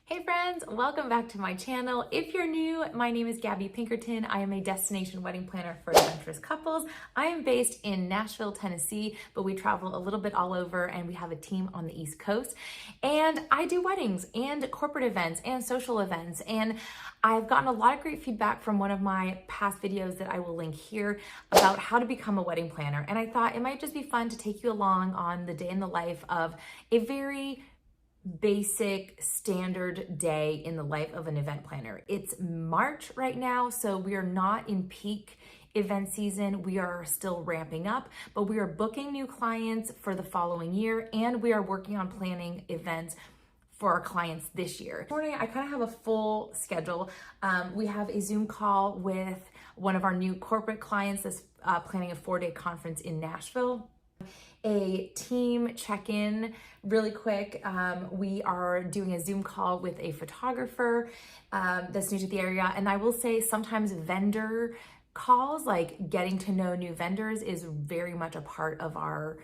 Hey friends, welcome back to my channel. If you're new, my name is Gabby Pinkerton. I am a destination wedding planner for adventurous couples. I am based in Nashville, Tennessee, but we travel a little bit all over and we have a team on the East Coast. And I do weddings and corporate events and social events. And I've gotten a lot of great feedback from one of my past videos that I will link here about how to become a wedding planner. And I thought it might just be fun to take you along on the day in the life of a very basic standard day in the life of an event planner. It's March right now, so we are not in peak event season. We are still ramping up, but we are booking new clients for the following year, and we are working on planning events for our clients this year. This morning, I kind of have a full schedule. We have a Zoom call with one of our new corporate clients that's planning a 4-day conference in Nashville. A team check-in really quick. We are doing a Zoom call with a photographer that's new to the area. And I will say sometimes vendor calls, like getting to know new vendors, is very much a part of our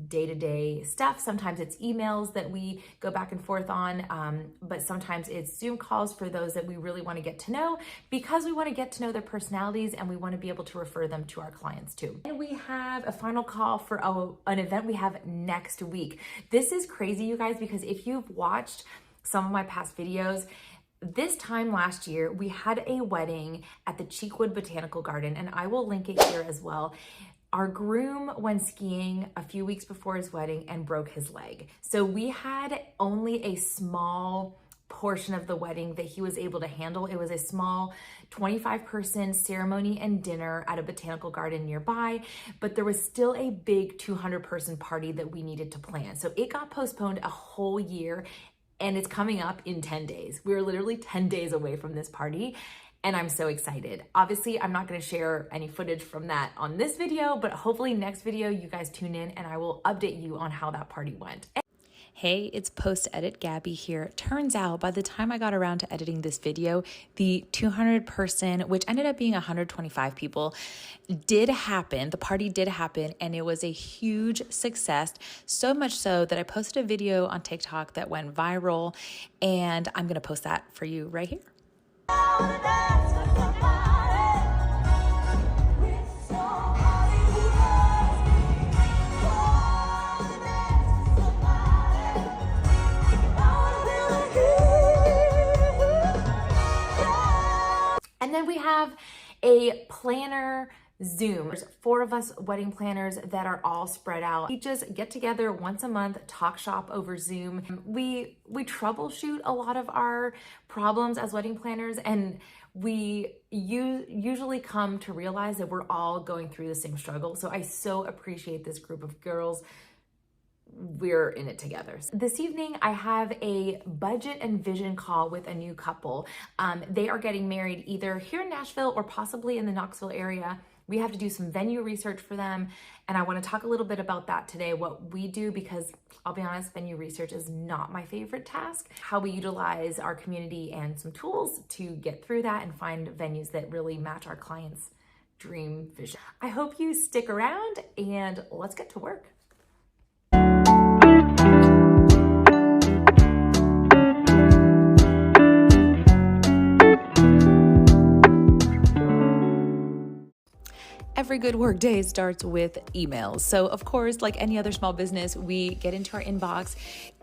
day-to-day stuff. Sometimes it's emails that we go back and forth on, but sometimes it's Zoom calls for those that we really want to get to know, because we want to get to know their personalities and we want to be able to refer them to our clients too. And we have a final call for an event we have next week. This is crazy, you guys, because if you've watched some of my past videos, this time last year, we had a wedding at the Cheekwood Botanical Garden, and I will link it here as well. Our groom went skiing a few weeks before his wedding and broke his leg. So we had only a small portion of the wedding that he was able to handle. It was a small 25-person ceremony and dinner at a botanical garden nearby, but there was still a big 200-person party that we needed to plan. So it got postponed a whole year, and it's coming up in 10 days. We're literally 10 days away from this party. And I'm so excited. Obviously, I'm not gonna share any footage from that on this video, but hopefully next video you guys tune in and I will update you on how that party went. Hey, it's post-edit Gabby here. Turns out by the time I got around to editing this video, the 200-person, which ended up being 125 people, did happen. The party did happen, and it was a huge success. So much so that I posted a video on TikTok that went viral, and I'm gonna post that for you right here. And then we have a planner Zoom. There's 4 of us wedding planners that are all spread out. We just get together once a month, talk shop over Zoom. We troubleshoot a lot of our problems as wedding planners, and we usually come to realize that we're all going through the same struggle. So I so appreciate this group of girls. We're in it together. This evening, I have a budget and vision call with a new couple. They are getting married either here in Nashville or possibly in the Knoxville area. We have to do some venue research for them, and I want to talk a little bit about that today, what we do, because I'll be honest, venue research is not my favorite task. How we utilize our community and some tools to get through that and find venues that really match our clients' dream vision. I hope you stick around, and let's get to work. Every good work day starts with emails. So of course, like any other small business, we get into our inbox,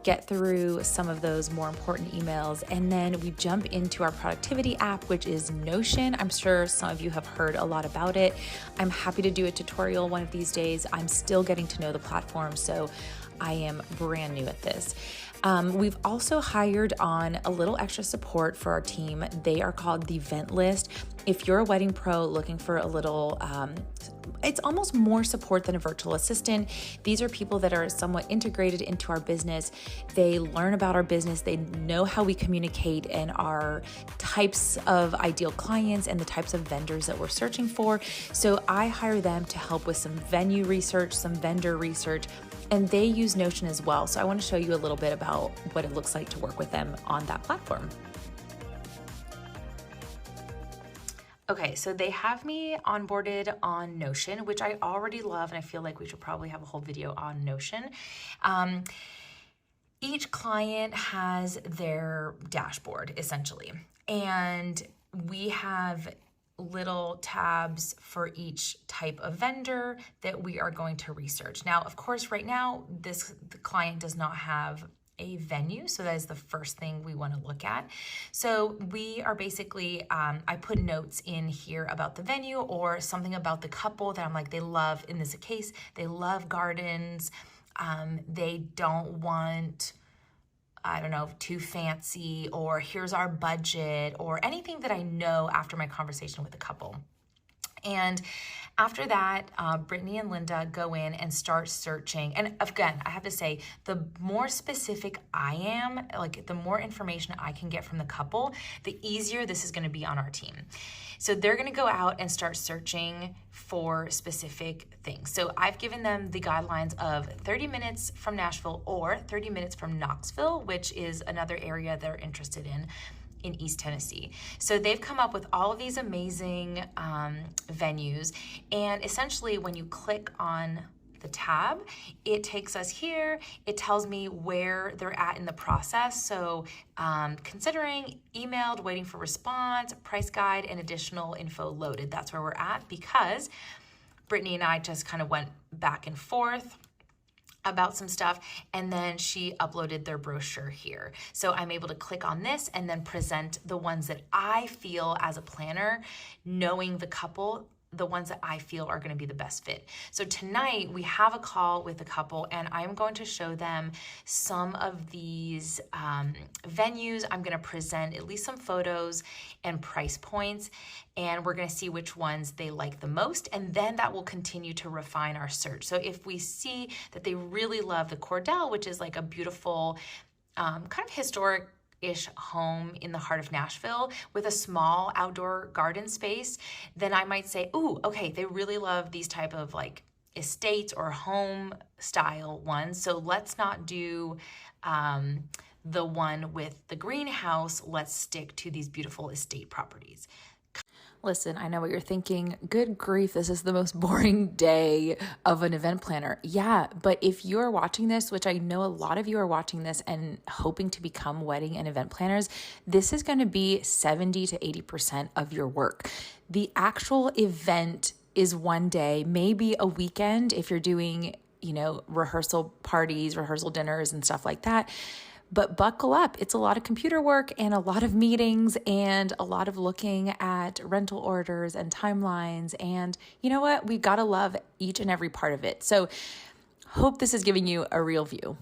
get through some of those more important emails, and then we jump into our productivity app, which is Notion. I'm sure some of you have heard a lot about it. I'm happy to do a tutorial one of these days. I'm still getting to know the platform, so I am brand new at this. We've also hired on a little extra support for our team. They are called the Vent List. If you're a wedding pro looking for a little, it's almost more support than a virtual assistant. These are people that are somewhat integrated into our business. They learn about our business. They know how we communicate and our types of ideal clients and the types of vendors that we're searching for. So I hire them to help with some venue research, some vendor research, and they use Notion as well. So I want to show you a little bit about what it looks like to work with them on that platform. Okay, so they have me onboarded on Notion, which I already love, and I feel like we should probably have a whole video on Notion. Each client has their dashboard essentially, and we have little tabs for each type of vendor that we are going to research. Now, of course, right now, the client does not have a venue, so that is the first thing we want to look at. So we are basically, I put notes in here about the venue or something about the couple that I'm like, they love, in this case, they love gardens. They don't want, I don't know, too fancy, or here's our budget, or anything that I know after my conversation with the couple. And after that, Brittany and Linda go in and start searching. And again, I have to say, the more specific I am, like the more information I can get from the couple, the easier this is gonna be on our team. So they're gonna go out and start searching for specific things. So I've given them the guidelines of 30 minutes from Nashville or 30 minutes from Knoxville, which is another area they're interested in East Tennessee. So they've come up with all of these amazing venues, and essentially when you click on the tab, it takes us here. It tells me where they're at in the process. So considering, emailed, waiting for response, price guide, and additional info loaded. That's where we're at, because Brittany and I just kind of went back and forth about some stuff, and then she uploaded their brochure here. So I'm able to click on this and then present the ones that I feel as a planner, knowing the couple, the ones that I feel are going to be the best fit. So tonight we have a call with a couple, and I'm going to show them some of these venues. I'm going to present at least some photos and price points, and we're going to see which ones they like the most, and then that will continue to refine our search. So if we see that they really love the Cordell, which is like a beautiful kind of historic-ish home in the heart of Nashville with a small outdoor garden space, then I might say, ooh, okay, they really love these type of like estates or home style ones. So let's not do the one with the greenhouse. Let's stick to these beautiful estate properties. Listen, I know what you're thinking. Good grief, this is the most boring day of an event planner. Yeah, but if you are watching this, which I know a lot of you are watching this and hoping to become wedding and event planners, this is going to be 70 to 80% of your work. The actual event is one day, maybe a weekend if you're doing, you know, rehearsal parties, rehearsal dinners and stuff like that. But buckle up. It's a lot of computer work and a lot of meetings and a lot of looking at rental orders and timelines. And you know what? We've got to love each and every part of it. So hope this is giving you a real view.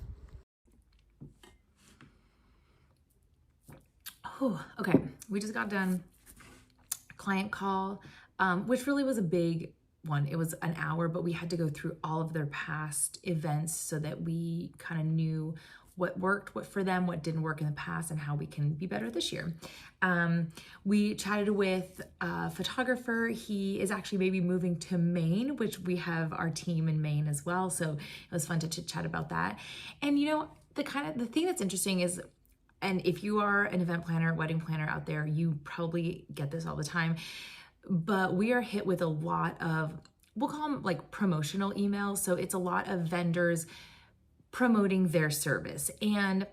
Oh, okay. We just got done client call, which really was a big one. It was an hour, but we had to go through all of their past events so that we kind of knew what worked, what for them, what didn't work in the past, and how we can be better this year. We chatted with a photographer. He is actually maybe moving to Maine, which we have our team in Maine as well. So it was fun to chit chat about that. And you know, the thing that's interesting is, and if you are an event planner, wedding planner out there, you probably get this all the time, but we are hit with a lot of, we'll call them like promotional emails. So it's a lot of vendors promoting their service. And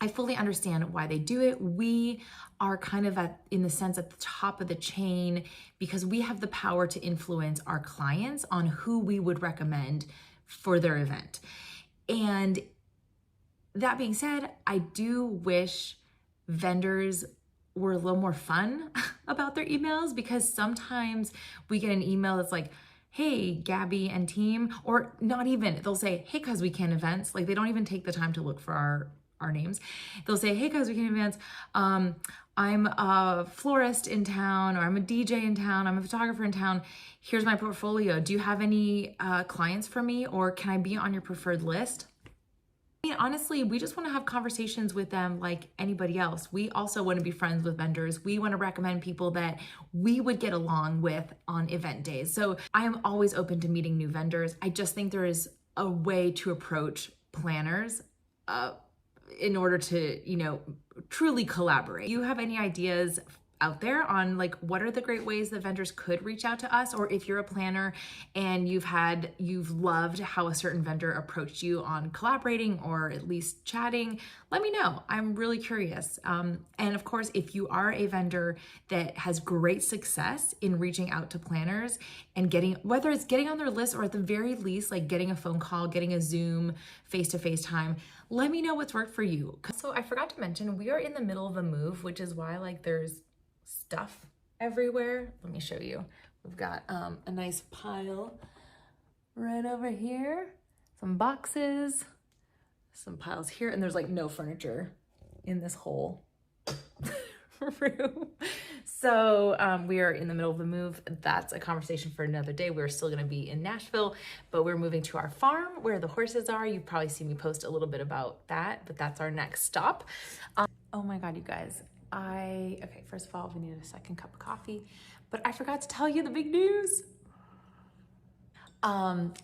I fully understand why they do it. We are kind of in the sense at the top of the chain because we have the power to influence our clients on who we would recommend for their event. And that being said, I do wish vendors were a little more fun about their emails, because sometimes we get an email that's like, hey, Gabby and team, or not even, they'll say, hey, Cause We Can Events. Like they don't even take the time to look for our names. They'll say, hey, Cause We Can Events, I'm a florist in town, or I'm a DJ in town, I'm a photographer in town. Here's my portfolio. Do you have any clients for me, or can I be on your preferred list? I mean, honestly, we just want to have conversations with them like anybody else. We also want to be friends with vendors. We want to recommend people that we would get along with on event days. So I am always open to meeting new vendors. I just think there is a way to approach planners in order to, you know, truly collaborate. If you have any ideas out there on like what are the great ways that vendors could reach out to us, or if you're a planner and you've loved how a certain vendor approached you on collaborating or at least chatting, let me know. I'm really curious. And of course, if you are a vendor that has great success in reaching out to planners and whether it's getting on their list or at the very least like getting a phone call, getting a Zoom face-to-face time, let me know what's worked for you. So I forgot to mention, we are in the middle of a move, which is why like there's stuff everywhere. Let me show you. We've got a nice pile right over here, some boxes, some piles here, and there's like no furniture in this whole room. So we are in the middle of a move. That's a conversation for another day. We're still gonna be in Nashville, but we're moving to our farm where the horses are. You've probably seen me post a little bit about that, but that's our next stop. Oh my God, you guys. Okay, first of all, we need a second cup of coffee, but I forgot to tell you the big news.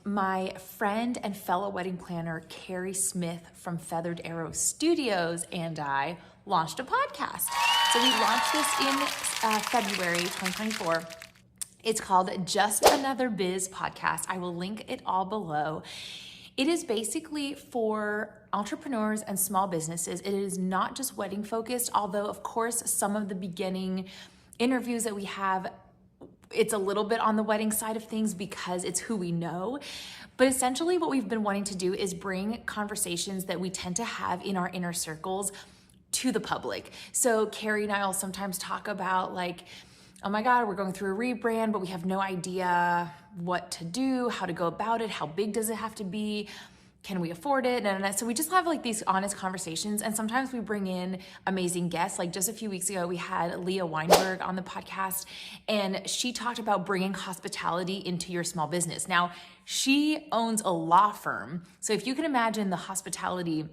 My friend and fellow wedding planner, Carrie Smith from Feathered Arrow Studios, and I launched a podcast. So we launched this in February 2024. It's called Just Another Biz Podcast. I will link it all below. It is basically for entrepreneurs and small businesses. It is not just wedding focused, although of course some of the beginning interviews that we have, it's a little bit on the wedding side of things because it's who we know. But essentially what we've been wanting to do is bring conversations that we tend to have in our inner circles to the public. So Carrie and I will sometimes talk about like, oh my God, we're going through a rebrand, but we have no idea what to do, how to go about it, how big does it have to be, can we afford it? And so we just have like these honest conversations, and sometimes we bring in amazing guests. Like just a few weeks ago, we had Leah Weinberg on the podcast, and she talked about bringing hospitality into your small business. Now, she owns a law firm, so if you can imagine the hospitality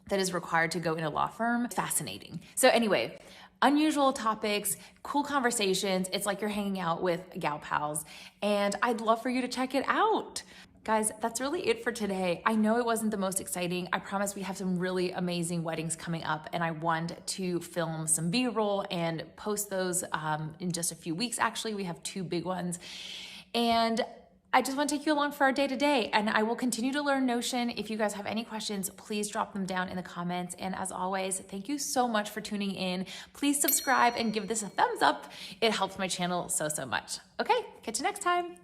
that is required to go in a law firm, fascinating. So anyway, unusual topics, cool conversations. It's like you're hanging out with gal pals, and I'd love for you to check it out. Guys, that's really it for today. I know it wasn't the most exciting. I promise we have some really amazing weddings coming up, and I want to film some B-roll and post those in just a few weeks. Actually, we have 2 big ones. And I just want to take you along for our day-to-day, and I will continue to learn Notion. If you guys have any questions, please drop them down in the comments. And as always, thank you so much for tuning in. Please subscribe and give this a thumbs up. It helps my channel so much. Okay, catch you next time.